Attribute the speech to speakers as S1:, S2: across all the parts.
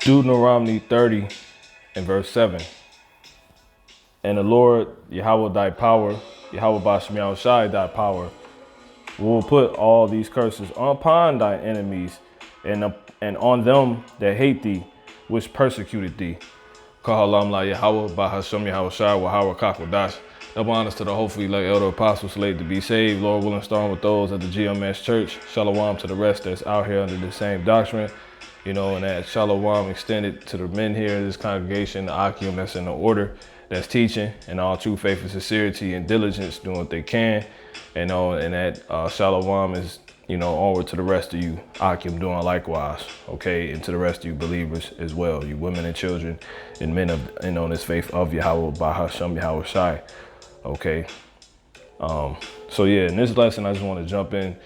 S1: Deuteronomy 30 and verse 7. And the Lord, Yahweh thy power, Yahweh Bashmiel Shai thy power, will put all these curses upon thy enemies and on them that hate thee, which persecuted thee. Kahalam la Yahweh Bahasham Yahweh Shai Wahawa Kakwadash. Double honors to the hopefully like elder apostle slave to be saved. Lord willing, starting with those at the GMS church. Shalom to the rest that's out here under the same doctrine. And that shalom extended to the men here in this congregation, the Akim that's in the order, that's teaching, and all true faith and sincerity and diligence doing what they can. And that shalom is, onward to the rest of you, Akim doing likewise, okay? And to the rest of you believers as well, you women and children and men of, this faith of Yahweh, Bahasham Yahweh Shai, okay? So yeah, in this lesson, I just want to jump in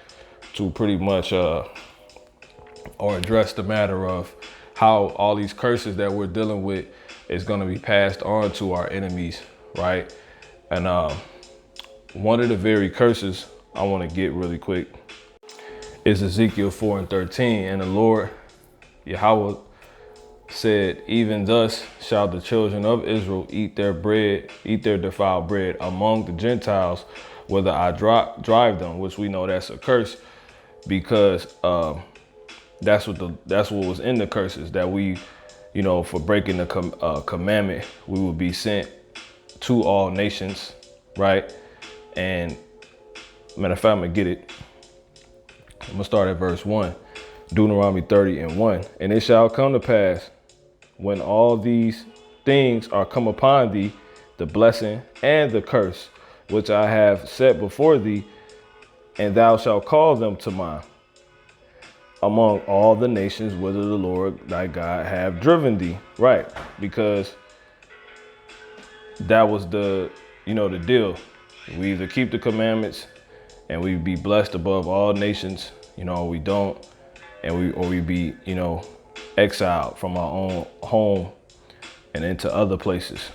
S1: to pretty much, or address the matter of how all these curses that we're dealing with is going to be passed on to our enemies, right? And one of the very curses I want to get really quick is Ezekiel 4 and 13. And the Lord, Yahweh, said, even thus shall the children of Israel eat their bread, eat their defiled bread among the Gentiles, whether I drive them, which we know that's a curse, because that's what was in the curses, that we, for breaking the commandment, we will be sent to all nations, right? And matter of fact, I'm gonna get it. I'm gonna start at verse 1, Deuteronomy 30 and 1. And it shall come to pass when all these things are come upon thee, the blessing and the curse, which I have set before thee, and thou shalt call them to mind among all the nations whither the Lord thy God have driven thee. Right, because that was the deal. We either keep the commandments and we be blessed above all nations, we don't, and we be, exiled from our own home and into other places,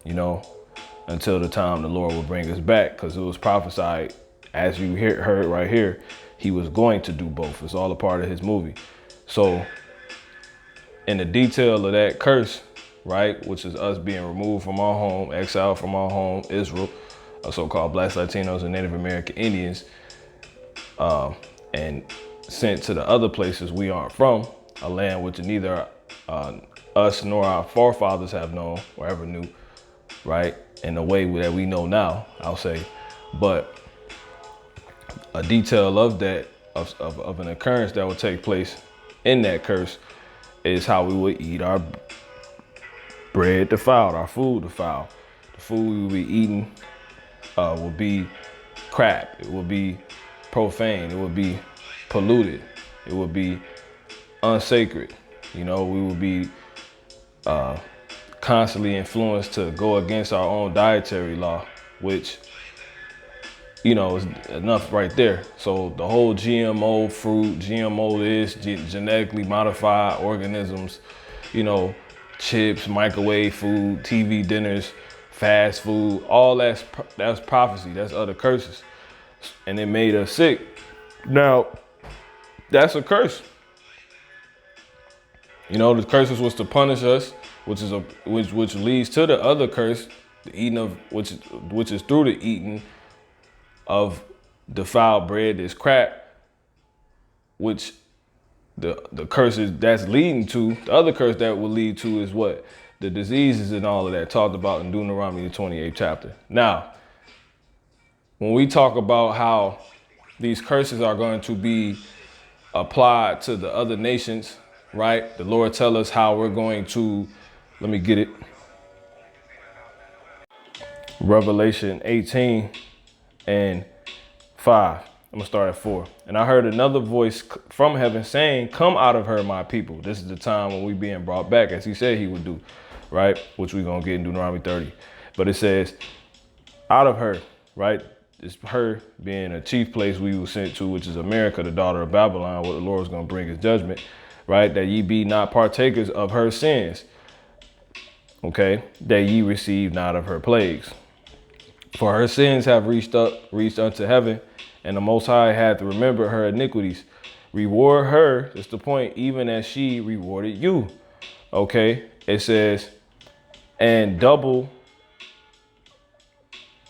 S1: until the time the Lord will bring us back, because it was prophesied, as you heard right here, he was going to do both. It's all a part of his movie. So in the detail of that curse, right, which is us being removed from our home, exiled from our home, Israel, so-called Black Latinos and Native American Indians, and sent to the other places we aren't from, a land which neither us nor our forefathers have known or ever knew, right, in the way that we know now, I'll say. But a detail of that, of an occurrence that would take place in that curse, is how we would eat our bread defiled, our food defiled. The food we would be eating would be crap. It would be profane. It would be polluted. It would be unsacred. We would be constantly influenced to go against our own dietary law, which is enough right there. So the whole GMO fruit, GMO this, genetically modified organisms, chips, microwave food, TV dinners, fast food, all that's prophecy. That's other curses. And it made us sick. Now, that's a curse. The curses was to punish us, which leads to the other curse, the eating of which is through the eating of defiled bread, is crap, which the curse that's leading to, the other curse that will lead to is what? The diseases and all of that talked about in Deuteronomy, the 28th chapter. Now, when we talk about how these curses are going to be applied to the other nations, right? The Lord tell us how we're going to, let me get it. Revelation 18 and 5. I'm gonna start at 4. And I heard another voice from heaven saying, come out of her, my people. This is the time when we being brought back, as he said he would do, right? Which we're gonna get in Deuteronomy 30. But it says, out of her, right? It's her being a chief place we were sent to, which is America, the daughter of Babylon, where the Lord is gonna bring his judgment, right? That ye be not partakers of her sins, okay? That ye receive not of her plagues. For her sins have reached unto heaven, and the Most High hath remembered her iniquities. Reward her, that's the point, even as she rewarded you. Okay, it says, and double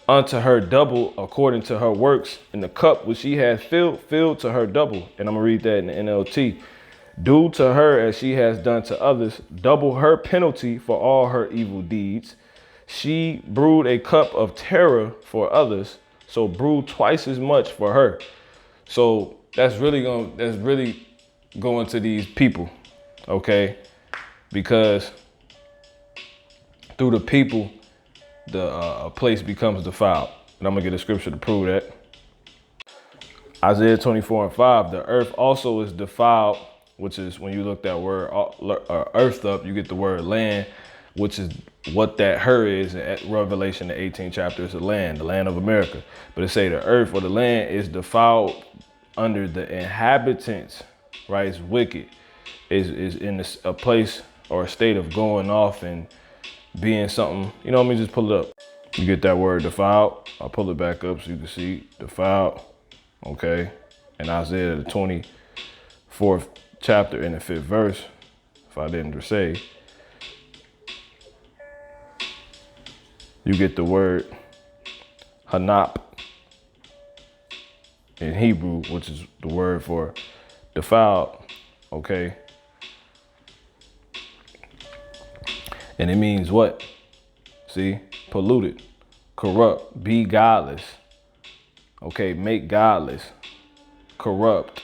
S1: unto her double according to her works, in the cup which she has filled to her double. And I'm gonna read that in the NLT. Do to her as she has done to others, double her penalty for all her evil deeds. She brewed a cup of terror for others, so brew twice as much for her. So that's really going to these people, okay? Because through the people, the place becomes defiled. And I'm gonna get a scripture to prove that. Isaiah 24:5, the earth also is defiled, which is when you look that word earth up, you get the word land, which is what that her is. At Revelation, the 18th chapter, is the land of America. But it say the earth or the land is defiled under the inhabitants, right? It's wicked, is in a place or a state of going off and being something, you know, let me just pull it up. You get that word defiled. I'll pull it back up so you can see defiled, okay? In Isaiah, the 24th chapter in the 5th verse, if I didn't say, you get the word hanap in Hebrew, which is the word for defiled, okay? And it means what? See, polluted, corrupt, be godless, okay, make godless, corrupt,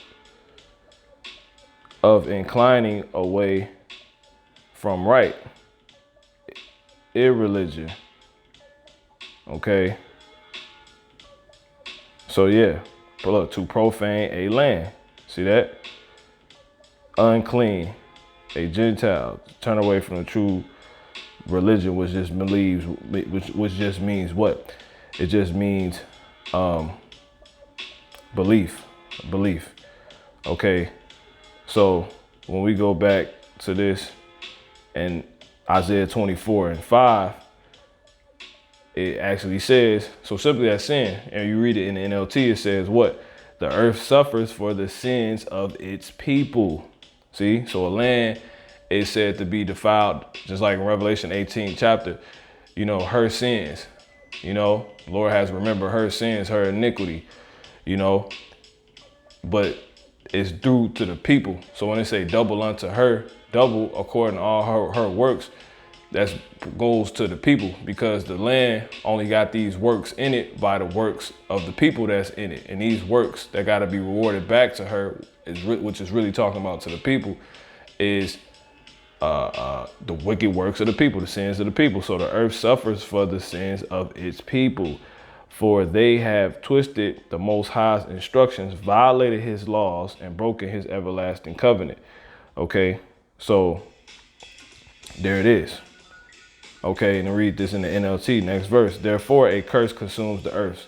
S1: of inclining away from right, irreligion, okay? So yeah, pull up, to profane a land, see that? Unclean, a Gentile, turn away from the true religion, which just believes, which just means what? It just means belief. Okay, so when we go back to this in Isaiah 24:5, it actually says, so simply as sin, and you read it in the NLT, it says what? The earth suffers for the sins of its people. See, so a land is said to be defiled, just like in Revelation 18th chapter, you know, her sins, you know, the Lord has remembered her sins, her iniquity, you know, but it's due to the people. So when they say double unto her, double according to all her works, that goes to the people, because the land only got these works in it by the works of the people that's in it. And these works that got to be rewarded back to her, which is really talking about to the people, is the wicked works of the people, the sins of the people. So the earth suffers for the sins of its people, for they have twisted the Most High's instructions, violated his laws, and broken his everlasting covenant. Okay, so there it is. Okay, and read this in the NLT, next verse. Therefore, a curse consumes the earth.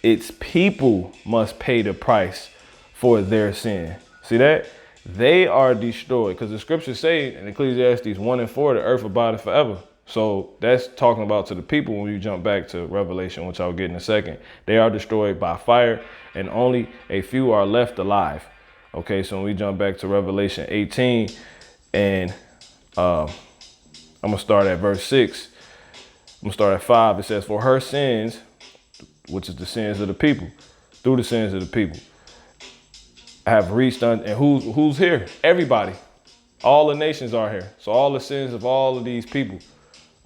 S1: Its people must pay the price for their sin. See that? They are destroyed, because the scriptures say in Ecclesiastes 1:4, the earth abideth forever. So that's talking about to the people. When you jump back to Revelation, which I'll get in a second, they are destroyed by fire, and only a few are left alive. Okay, so when we jump back to Revelation 18, and I'm gonna start at verse 6. I'm gonna start at 5. It says, for her sins, which is the sins of the people, through the sins of the people, have reached and who's here? Everybody. All the nations are here. So all the sins of all of these people,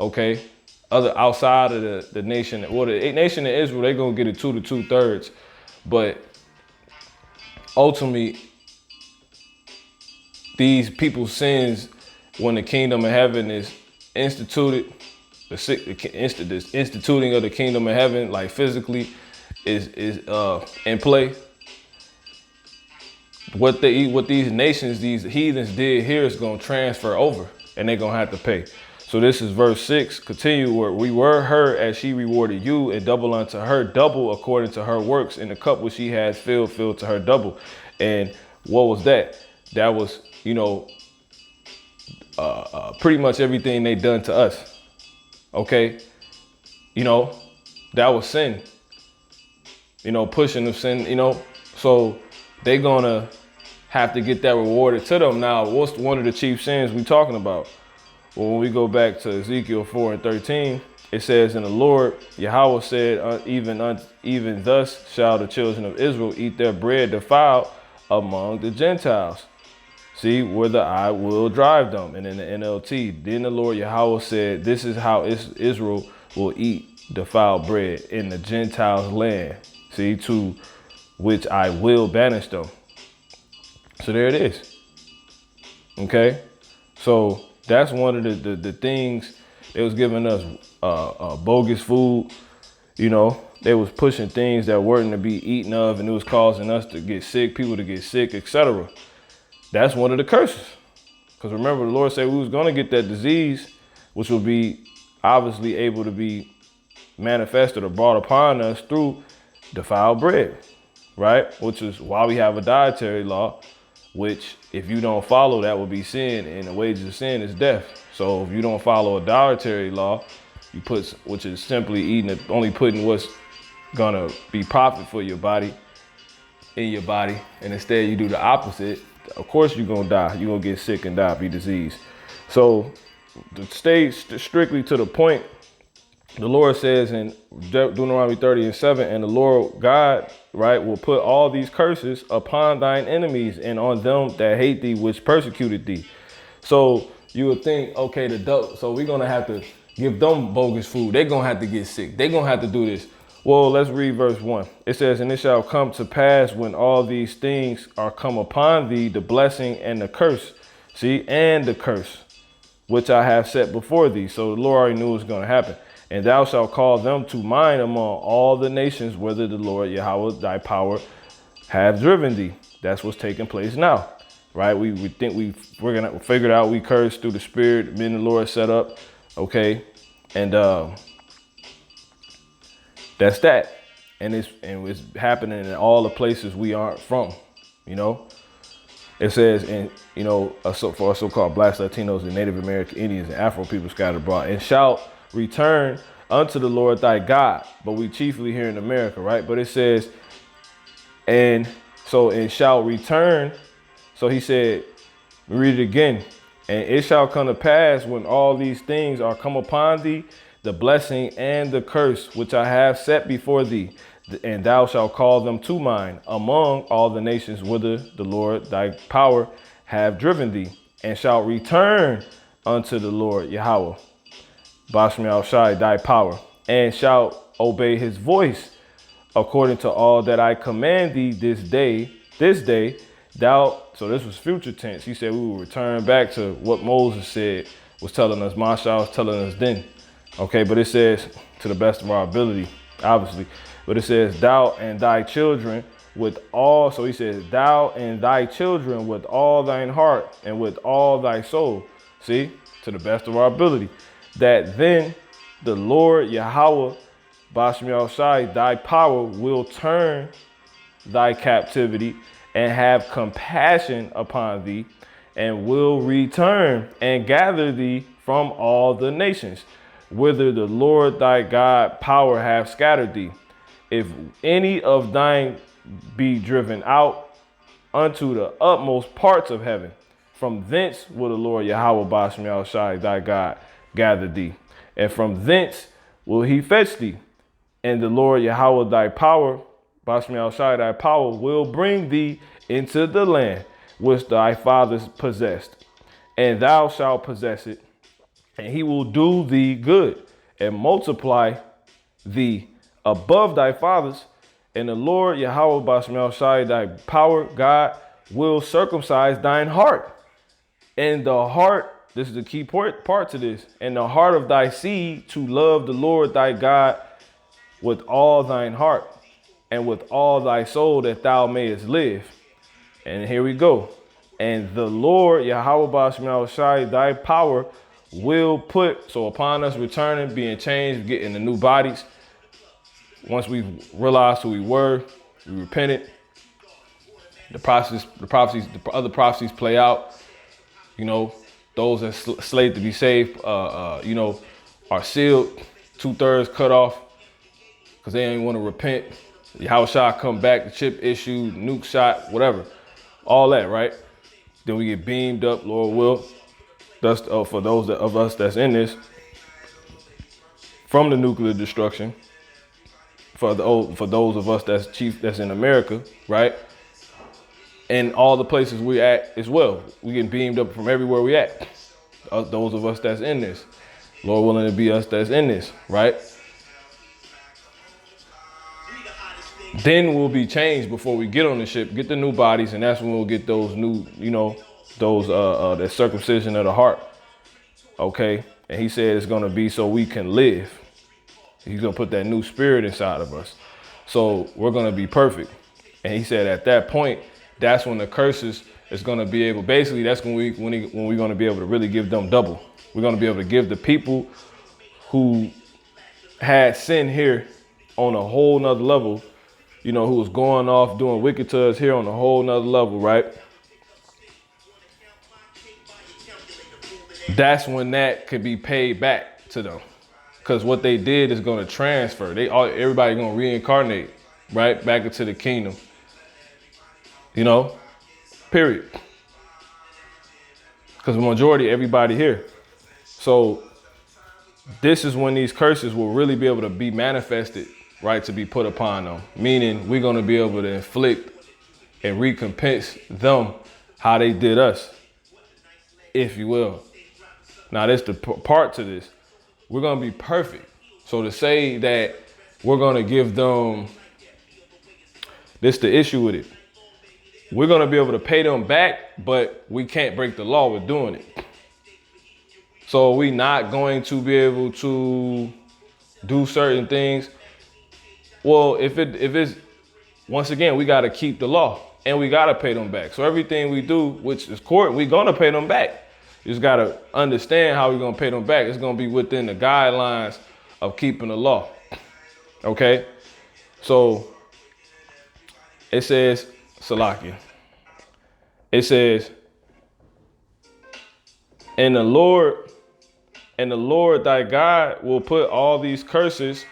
S1: okay, other outside of the nation, well, the nation of Israel, they're gonna get it 2 to 2/3. But ultimately, these people's sins, when the kingdom of heaven is instituted, the instituting of the kingdom of heaven, like physically, is in play. What these nations, these heathens did here is gonna transfer over, and they're gonna have to pay. So this is verse 6. Continue, where we were her as she rewarded you, and double unto her double according to her works, in the cup which she has filled to her double. And what was that? That was, you know, pretty much everything they done to us. Okay, you know, that was sin. You know, pushing of sin. You know, so they're gonna have to get that rewarded to them. Now, what's one of the chief sins we talking about? Well, when we go back to Ezekiel 4:13, it says, "And the Lord Yahweh said, even thus shall the children of Israel eat their bread defiled among the Gentiles. See, whither I will drive them." And in the NLT, then the Lord Yahweh said, "This is how Israel will eat defiled bread in the Gentiles' land. See, to which I will banish them." So there it is. Okay, so that's one of the things they was giving us bogus food. You know, they was pushing things that weren't to be eaten of, and it was causing us to get sick, people to get sick, etc. That's one of the curses. Because remember, the Lord said we was going to get that disease, which will be obviously able to be manifested or brought upon us through defiled bread, right? Which is why we have a dietary law, which if you don't follow, that will be sin, and the wages of sin is death. So if you don't follow a dietary law, you put, which is simply eating, only putting what's gonna be profit for your body in your body, and instead you do the opposite, of course you're gonna die. You're gonna get sick and die, be diseased. So to stay strictly to the point, the Lord says in Deuteronomy 30:7, "And the Lord God, right, will put all these curses upon thine enemies and on them that hate thee, which persecuted thee." So you would think, okay, so we're gonna have to give them bogus food. They're gonna have to get sick. They're gonna have to do this. Well, let's read verse 1. It says, "And it shall come to pass when all these things are come upon thee, the blessing and the curse." See, and the curse, which I have set before thee. So the Lord already knew it was gonna happen. "And thou shalt call them to mind among all the nations, whither the Lord Yahweh thy power have driven thee." That's what's taking place now, right? We think we're gonna figure it out. We curse through the Spirit, men the Lord set up, okay, and that's that. And it's happening in all the places we aren't from, you know. It says, and you know, for our so-called blacks, Latinos, and Native American Indians and Afro people scattered abroad, "and shalt return unto the Lord thy God." But we chiefly here in America, right? But it says, and shall return. So he said, read it again. "And it shall come to pass when all these things are come upon thee, the blessing and the curse, which I have set before thee, and thou shalt call them to mind among all the nations whither the Lord thy power have driven thee, and shalt return unto the Lord Yahweh Bashmiel Shai thy power, and shalt obey his voice according to all that I command thee this day thou." So this was future tense. He said we will return back to what Moses said, was telling us, Masha was telling us then. Okay, but it says to the best of our ability, obviously. But it says, "Thou and thy children with all," so he says, "Thou and thy children with all thine heart and with all thy soul." See, to the best of our ability. "That then the Lord Yahweh Bashmiel Shai thy power will turn thy captivity and have compassion upon thee, and will return and gather thee from all the nations, whither the Lord thy God power have scattered thee. If any of thine be driven out unto the utmost parts of heaven, from thence will the Lord Yahweh Bashmiel Shai thy God gather thee, and from thence will he fetch thee. And the Lord Yahweh thy power, Bashmiel Shai thy power, will bring thee into the land which thy fathers possessed, and thou shalt possess it. And he will do thee good and multiply thee above thy fathers. And the Lord Yahweh Bashmiel Shai thy power, God, will circumcise thine heart. And the heart, this is the key part to this, and the heart of thy seed to love the Lord thy God with all thine heart and with all thy soul, that thou mayest live. And here we go. And the Lord Yahweh Bashmiel Shai thy power will put, so upon us returning, being changed, getting the new bodies. Once we realized who we were, we repented. The other prophecies play out. You know, those that slated to be saved, you know, are sealed, 2/3 cut off because they ain't want to repent. Yahushua come back, the chip issue, nuke shot, whatever, all that, right? Then we get beamed up, Lord will. Thus, for those of us that's in this, from the nuclear destruction, for those of us that's in America, right? And all the places we at as well. We getting beamed up from everywhere we at. Those of us that's in this. Lord willing to be us that's in this, right? Then we'll be changed before we get on the ship, get the new bodies, and that's when we'll get those new, that circumcision of the heart. Okay? And he said it's gonna be so we can live. He's gonna put that new spirit inside of us. So we're gonna be perfect. And he said at that point, that's when the curses is gonna be able, basically that's when we're gonna be able to really give them double. We're gonna be able to give the people who had sin here on a whole nother level, who was going off doing wicked to us here on a whole nother level, right? That's when that could be paid back to them. Because what they did is going to transfer. Everybody going to reincarnate, right? Back into the kingdom. Period. Because the majority, everybody here. So this is when these curses will really be able to be manifested, right? To be put upon them. Meaning we're going to be able to inflict and recompense them how they did us, if you will. Now, that's the part to this. We're going to be perfect. So to say that we're going to give them, this the issue with it. We're going to be able to pay them back, but we can't break the law with doing it. So we're not going to be able to do certain things. Well, if it's, once again, we got to keep the law and we got to pay them back. So everything we do, which is court, we're going to pay them back. You just got to understand how we're going to pay them back. It's going to be within the guidelines of keeping the law. Okay? So it says, Salakia. It says, and the Lord thy God will put all these curses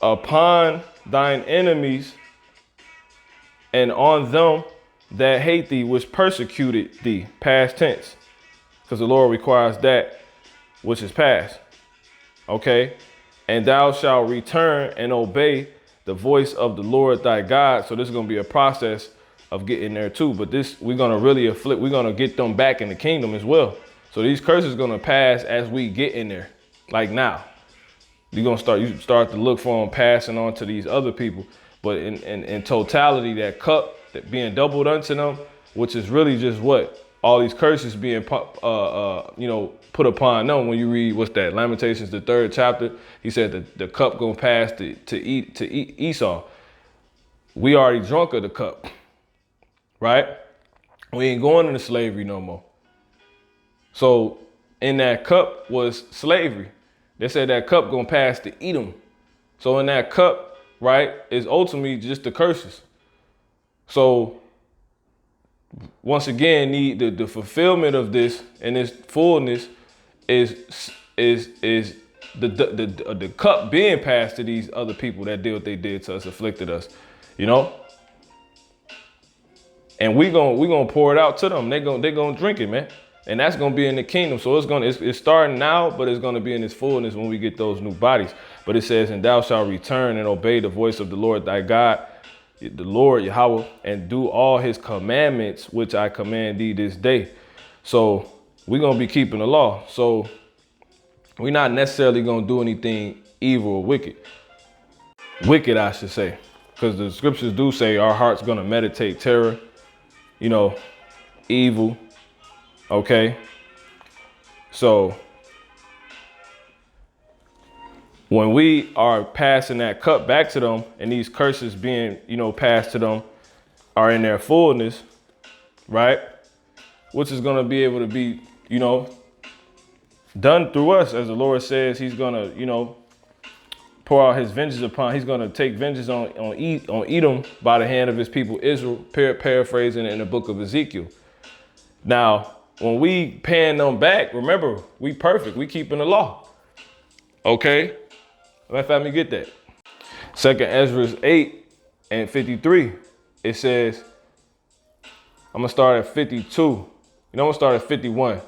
S1: upon thine enemies and on them that hate thee, which persecuted thee. Past tense. Because the Lord requires that which is past. Okay? And thou shalt return and obey the voice of the Lord thy God. So this is going to be a process of getting there too. But this, we're going to really afflict, we're going to get them back in the kingdom as well. So these curses are going to pass as we get in there. Like now. You start to look for them passing on to these other people. But in totality, that cup that being doubled unto them, which is really just what? All these curses being, put upon them. When you read, what's that? Lamentations, the 3rd chapter. He said that the cup gonna pass to Esau. We already drunk of the cup, right? We ain't going into slavery no more. So in that cup was slavery. They said that cup gonna pass to Edom. So in that cup, right, is ultimately just the curses. So once again, the fulfillment of this and its fullness is the cup being passed to these other people that did what they did to us, afflicted us, and we gonna pour it out to them. They gonna drink it, man, and that's gonna be in the kingdom. So it's starting now, but it's gonna be in its fullness when we get those new bodies. But it says, and thou shalt return and obey the voice of the Lord thy God, the Lord Yahweh, and do all his commandments, which I command thee this day. So we're going to be keeping the law. So we're not necessarily going to do anything evil or wicked. Wicked, I should say, because the scriptures do say our heart's going to meditate terror, evil. Okay. So when we are passing that cup back to them and these curses being, passed to them are in their fullness, right? Which is going to be able to be, done through us. As the Lord says, he's going to, pour out his vengeance upon, he's going to take vengeance on Edom by the hand of his people, Israel, paraphrasing in the book of Ezekiel. Now, when we paying them back, remember, we perfect. We keeping the law. Okay. Let me get that. Second Ezra 8 and 53. It says, I'm gonna start at 52. I'm gonna start at 51.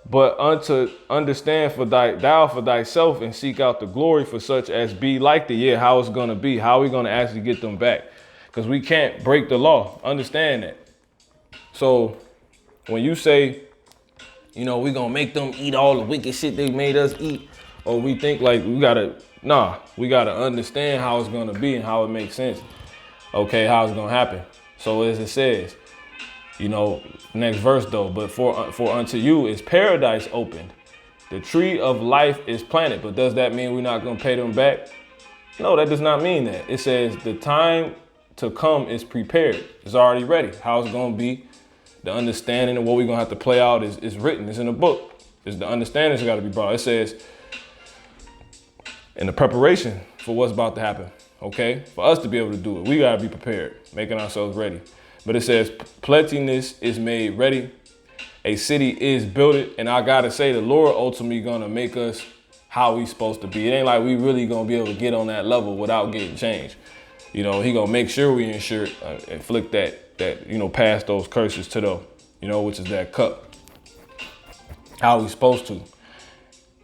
S1: But unto understand thou for thyself and seek out the glory for such as be like the year, how it's gonna be, how we gonna actually get them back. Because we can't break the law. Understand that. So when you say, we gonna make them eat all the wicked shit they made us eat, or we think like we gotta understand how it's gonna be and how it makes sense. Okay, how it's gonna happen. So as it says, next verse though, but for unto you is paradise opened. The tree of life is planted. But does that mean we're not gonna pay them back? No, that does not mean that. It says the time to come is prepared. It's already ready. How it's gonna be, the understanding of what we're gonna have to play out is written. It's in the book. It's the understanding that's gotta be brought. It says in the preparation for what's about to happen. Okay, for us to be able to do it, we gotta be prepared, making ourselves ready. But it says plentiness is made ready. A city is built, and I gotta say, the Lord ultimately gonna make us how we supposed to be. It ain't like we really gonna be able to get on that level without getting changed. He gonna make sure we ensure inflict that pass those curses to the, which is that cup. How we supposed to,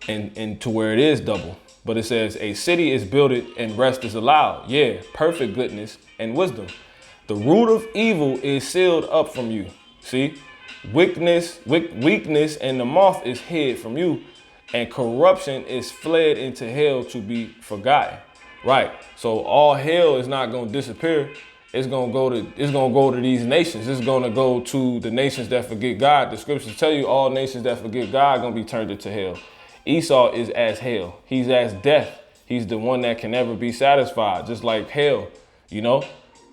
S1: and to where it is double. But it says a city is built and rest is allowed. Yeah, perfect goodness and wisdom. The root of evil is sealed up from you. See, weakness and the moth is hid from you, and corruption is fled into hell to be forgotten. Right. So all hell is not going to disappear. It's gonna go to these nations. It's gonna go to the nations that forget God. The scriptures tell you all nations that forget God are gonna be turned into hell. Esau is as hell. He's as death. He's the one that can never be satisfied, just like hell,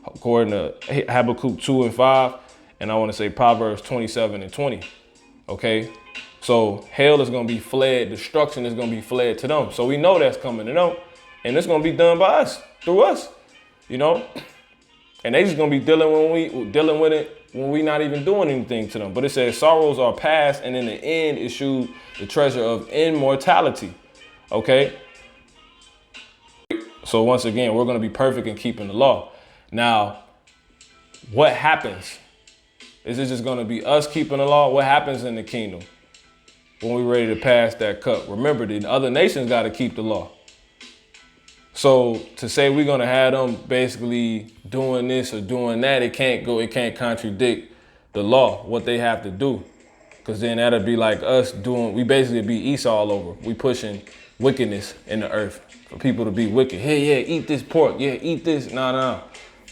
S1: according to Habakkuk 2 and 5, and I want to say Proverbs 27 and 20. Okay, so hell is going to be fled. Destruction is going to be fled to them. So we know that's coming to them, and it's going to be done by us, through us, and they just going to be dealing with it when we not even doing anything to them. But it says sorrows are past, and in the end issued the treasure of immortality. Okay. So once again, we're going to be perfect in keeping the law. Now, what happens? Is it just going to be us keeping the law? What happens in the kingdom when we're ready to pass that cup? Remember, the other nations got to keep the law. So to say we're going to have them basically doing this or doing that, it can't contradict the law, what they have to do. Because then that'll be like us we basically be Esau all over. We pushing wickedness in the earth for people to be wicked. Hey, yeah, eat this pork. Yeah, eat this. Nah.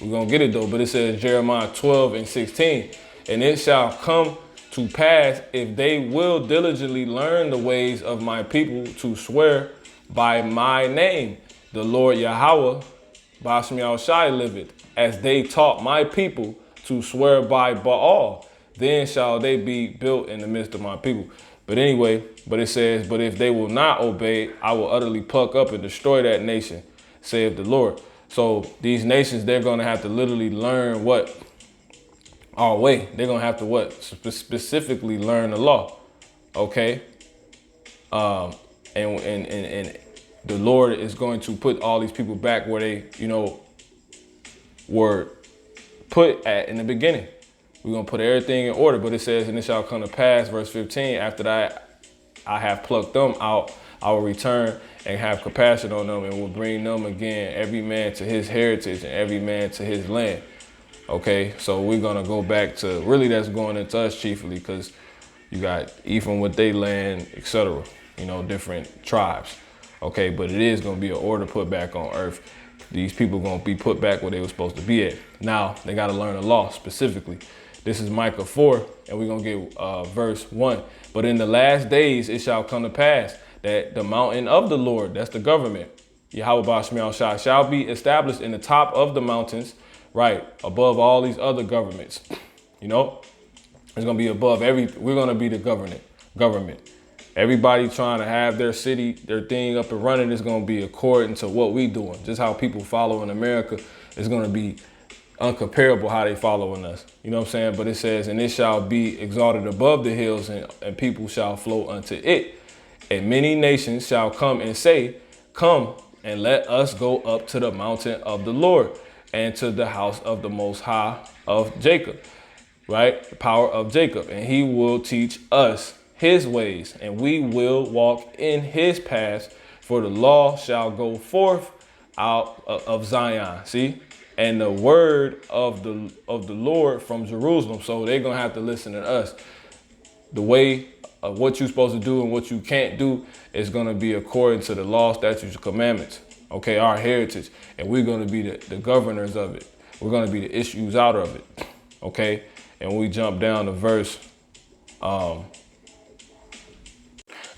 S1: We're going to get it though. But it says Jeremiah 12 and 16. And it shall come to pass if they will diligently learn the ways of my people to swear by my name. The Lord Yahweh, Bashmi Al-Shai liveth, as they taught my people to swear by Baal. Then shall they be built in the midst of my people. But anyway, it says, but if they will not obey, I will utterly pluck up and destroy that nation, saith the Lord. So these nations, they're going to have to literally learn our way. They're going to have to specifically learn the law. Okay. And the Lord is going to put all these people back where they, were put at in the beginning. We're going to put everything in order. But it says, and it shall come to pass, verse 15, after that I have plucked them out, I will return and have compassion on them and will bring them again, every man to his heritage and every man to his land. Okay, so we're going to go back to, really that's going into us chiefly, because you got Ephraim with their land, etc., different tribes. Okay, but it is going to be an order put back on earth. These people are going to be put back where they were supposed to be at. Now, they got to learn the law specifically. This is Micah 4, and we're going to get verse 1. But in the last days, it shall come to pass that the mountain of the Lord, that's the government, Yahweh Bashmi Al-Shai, shall be established in the top of the mountains, right, above all these other governments. It's going to be above we're going to be the government. Everybody trying to have their city, their thing up and running is going to be according to what we doing. Just how people follow in America is going to be uncomparable how they following us. You know what I'm saying? But it says, and it shall be exalted above the hills, and people shall flow unto it. And many nations shall come and say, come, and let us go up to the mountain of the Lord and to the house of the Most High of Jacob, right? The power of Jacob. And he will teach us his ways, and we will walk in his paths, for the law shall go forth out of Zion. See? And the word of the Lord from Jerusalem. So they're going to have to listen to us. The way of what you're supposed to do and what you can't do is going to be according to the law, statutes, and commandments. Okay, our heritage. And we're going to be the governors of it. We're going to be the issues out of it. Okay. And when we jump down to verse,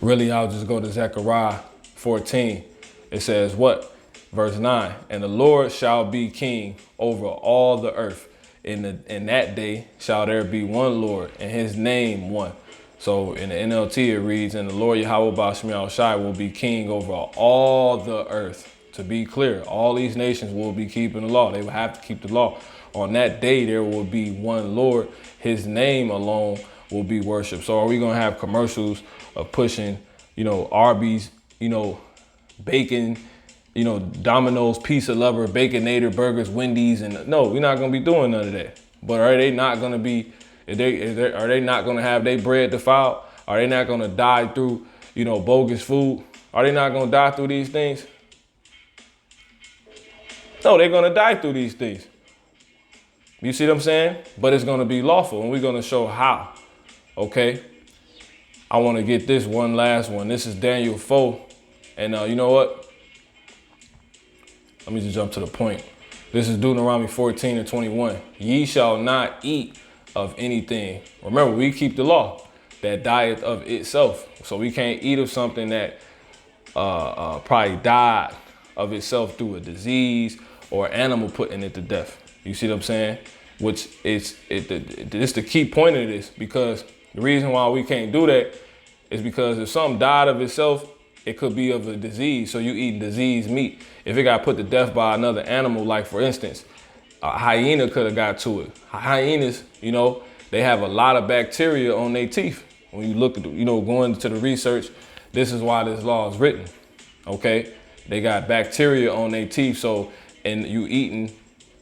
S1: really, I'll just go to Zechariah 14. It says what? Verse 9, and the Lord shall be king over all the earth. In that day shall there be one Lord, and his name one. So in the NLT it reads, and the Lord Yahweh Bashmiel Shai will be king over all the earth. To be clear, all these nations will be keeping the law. They will have to keep the law. On that day there will be one Lord. His name alone will be worshiped. So are we going to have commercials of pushing, Arby's, bacon, Domino's, Pizza Lover, Baconator, Burgers, Wendy's, and no, we're not gonna be doing none of that. But are they not gonna be? Are they not gonna have their bread defiled? Are they not gonna die through, bogus food? Are they not gonna die through these things? No, they're gonna die through these things. You see what I'm saying? But it's gonna be lawful, and we're gonna show how. Okay. I want to get this one last one. This is Daniel 4, and you know what? Let me just jump to the point. This is Deuteronomy 14 and 21. Ye shall not eat of anything. Remember, we keep the law that dieth of itself. So we can't eat of something that probably died of itself through a disease or animal putting it to death. You see what I'm saying? Which is it's the key point of this, because the reason why we can't do that is because if something died of itself, it could be of a disease. So you eating diseased meat. If it got put to death by another animal, like for instance, a hyena could have got to it. Hyenas, they have a lot of bacteria on their teeth. When you look at, going into the research, this is why this law is written. Okay. They got bacteria on their teeth. So, and you eating,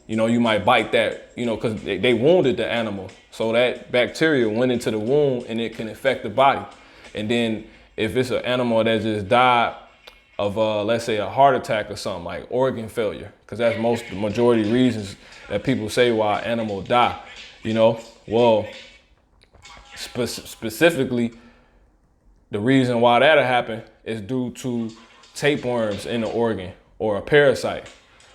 S1: you might bite that, because they wounded the animal. So that bacteria went into the wound and it can affect the body. And then if it's an animal that just died of, let's say, a heart attack or something, like organ failure, because that's the majority reasons that people say why animals die, well, specifically, the reason why that'll happen is due to tapeworms in the organ or a parasite.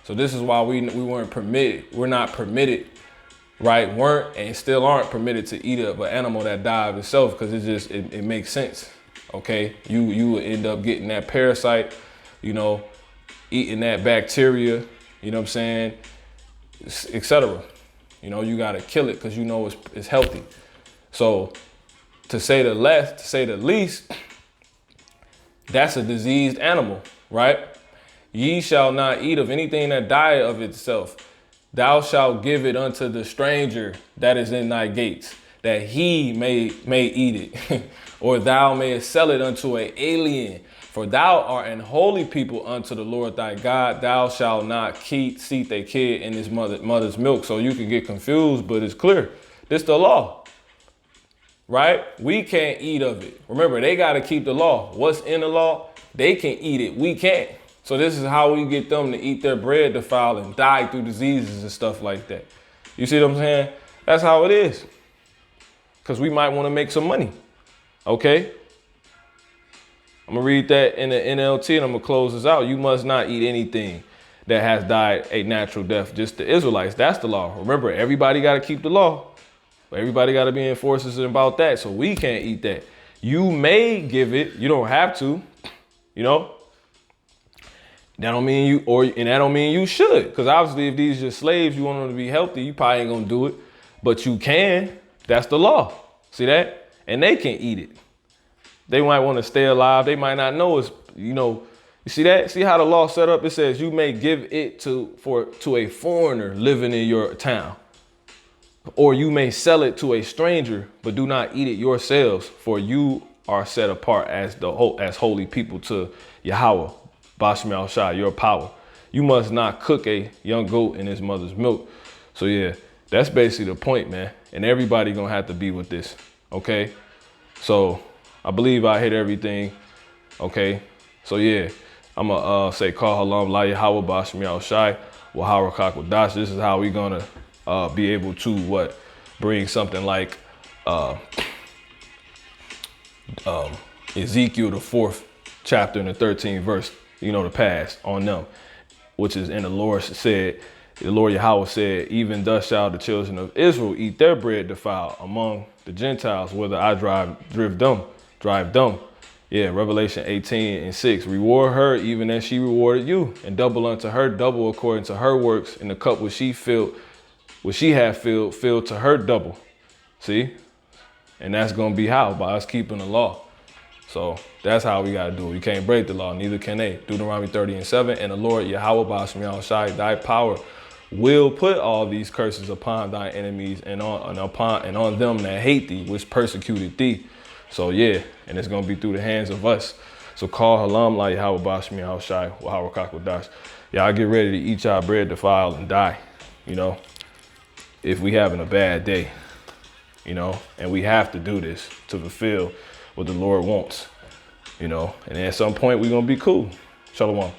S1: So this is why we weren't permitted. We're not permitted, right? Weren't and still aren't permitted to eat of an animal that died of itself, because it makes sense. Okay, you will end up getting that parasite, eating that bacteria, you know what I'm saying, etc. You got to kill it because it's healthy. So to say the least, that's a diseased animal, right? Ye shall not eat of anything that dieth of itself. Thou shalt give it unto the stranger that is in thy gates, that he may eat it. Or thou mayest sell it unto an alien. For thou art an holy people unto the Lord thy God. Thou shalt not seat a kid in his mother's milk. So you can get confused, but it's clear. This the law, right? We can't eat of it. Remember, they got to keep the law. What's in the law? They can eat it. We can't. So this is how we get them to eat their bread defiled and die through diseases and stuff like that. You see what I'm saying? That's how it is. Because we might want to make some money. Okay, I'm going to read that in the NLT and I'm going to close this out. You must not eat anything that has died a natural death. Just the Israelites. That's the law. Remember, everybody got to keep the law. Everybody got to be enforcers about that. So we can't eat that. You may give it. You don't have to. That don't mean you, and that don't mean you should. Because obviously if these are your slaves, you want them to be healthy, you probably ain't going to do it. But you can. That's the law. See that? And they can eat it. They might want to stay alive. They might not know it's, you see that? See how the law set up? It says you may give it to a foreigner living in your town. Or you may sell it to a stranger, but do not eat it yourselves, for you are set apart as holy people to Yahweh, Bashmi Shai, your power. You must not cook a young goat in his mother's milk. So yeah, that's basically the point, man. And everybody gonna have to be with this, okay? So I believe I hit everything, okay? So yeah, I'm gonna say call halam la Yahweh Bashmi Shai wa harakak wadash. This is how we gonna be able to bring something like Ezekiel, the 4th chapter and the 13th verse, the past on them, which is in the Lord Yahweh said, even thus shall the children of Israel eat their bread defiled among the Gentiles, whether I drive them. Yeah, Revelation 18:6. Reward her even as she rewarded you, and double unto her double according to her works, and the cup which she had filled to her double. See? And that's gonna be how? By us keeping the law. So that's how we gotta do it. You can't break the law, neither can they. Deuteronomy 30:7. And the Lord Yahweh Bashmi Shai, thy power will put all these curses upon thy enemies and on them that hate thee, which persecuted thee. So yeah, and it's gonna be through the hands of us. So call halam la Yahweh Bashmi Shai wa harakak wadash. Y'all get ready to eat y'all bread defiled and die, if we having a bad day, and we have to do this to fulfill what the Lord wants, and at some point we're gonna be cool. Shalom.